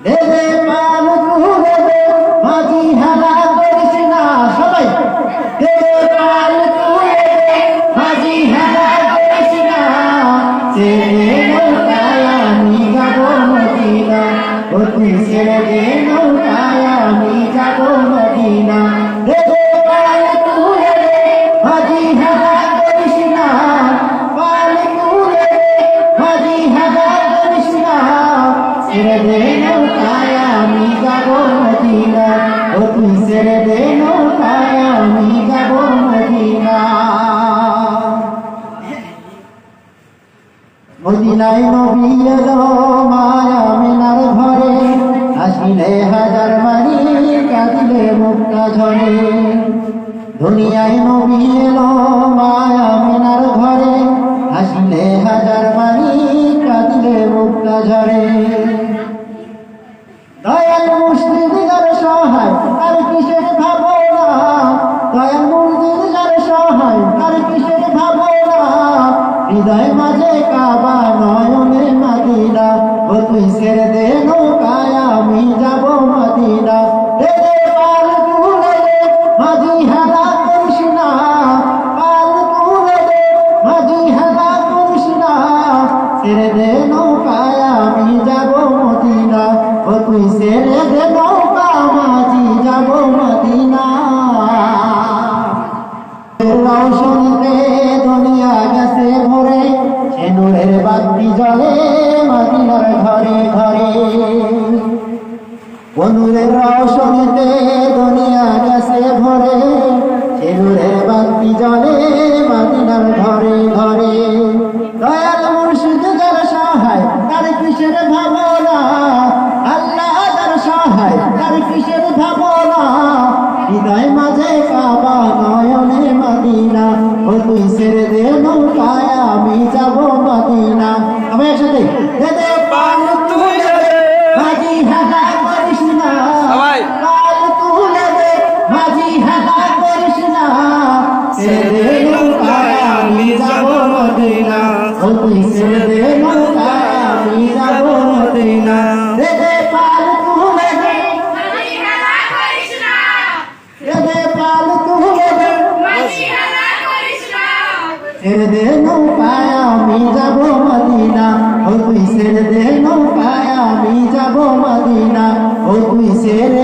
দেবে পাল তুলে দে মাঝি হেলা করিস না সবাই দেবে পাল তুলে দে মাঝি হেলা করিস না ছেড়ে নৌকায় আমি যাব মদিনা ও তুই ছেড়ে দে নৌকায় আমি যাব মদিনা দেবে পাল তুলে দে মাঝি হেলা করিস না পাল তুলে দে মাঝি হেলা করিস না ছেড়ে দে নৌকায় আমি যাব মদিনা ও তুই ছেড়ে দে নৌকায় আমি যাব মদিনা মদিনায় নবী এলো মায়া মিনার ঘরে হাসিলে হাজার মানি কাঁদিলে মুক্তা ঝরে দুনিয়ায় নবী এলো মায়া মিনার ঘরে হাসিলে হাজার মানি কাঁদিলে মুক্তা ঝরে দয়াল মুর্শিদ যার সহায় আর কিসের ভাবনা দয়াল মুর্শিদ যার সহায় আর কিসের ভাবনা হৃদয় মাঝে কাবা নয়নে মদিনা ও তুই ছেড়ে দে নৌকায় আমি যাব মদিনা দে দে পাল তুলে দে মাঝি হেলা করিস না পাল তুলে দে মাঝি হেলা করিস না ছেড়ে দে নৌকায় আমি যাব মদিনা ও তুই ছেড়ে দে নৌকা মাঝি যাব মদিনা রওশনীতে দুনিয়া গেছে ভরে সে নূরের বাতি জ্বলে মদিনার ঘরে ঘরে ও নূরের রওশনীতে দুনিয়া গেছে ভরে সে নূরের বাতি জ্বলে মদিনার ঘরে ঘরে দয়াল মুর্শিদ যার সহায় তার কিসের ভাবনা আল্লাহ যার সহায় তার কিসের ভাবনা হৃদয় মাঝে কাবা নয়নে মদিনা ও তুই ছেড়ে দে নৌকায় আমি যাব মদিনা আমি একসাথে দে দে পাল তুলে দে মাঝি হেলা করিস না পাল তুলে দে মাঝি হেলা করিস না ছেড়ে দে নৌকায় আমি যাব মদিনা ও তুই ছেড়ে দে নৌকায় আমি যাব মদিনা দে দে পাল তুলে দে মাঝি হেলা করিস না দে দে পাল তুলে দে মাঝি হেলা করিস না ছেড়ে দে নৌকায় আমি যাব মদিনা ও তুই ছেড়ে দে নৌকায় আমি যাব মদিনা ও তুই ছেড়ে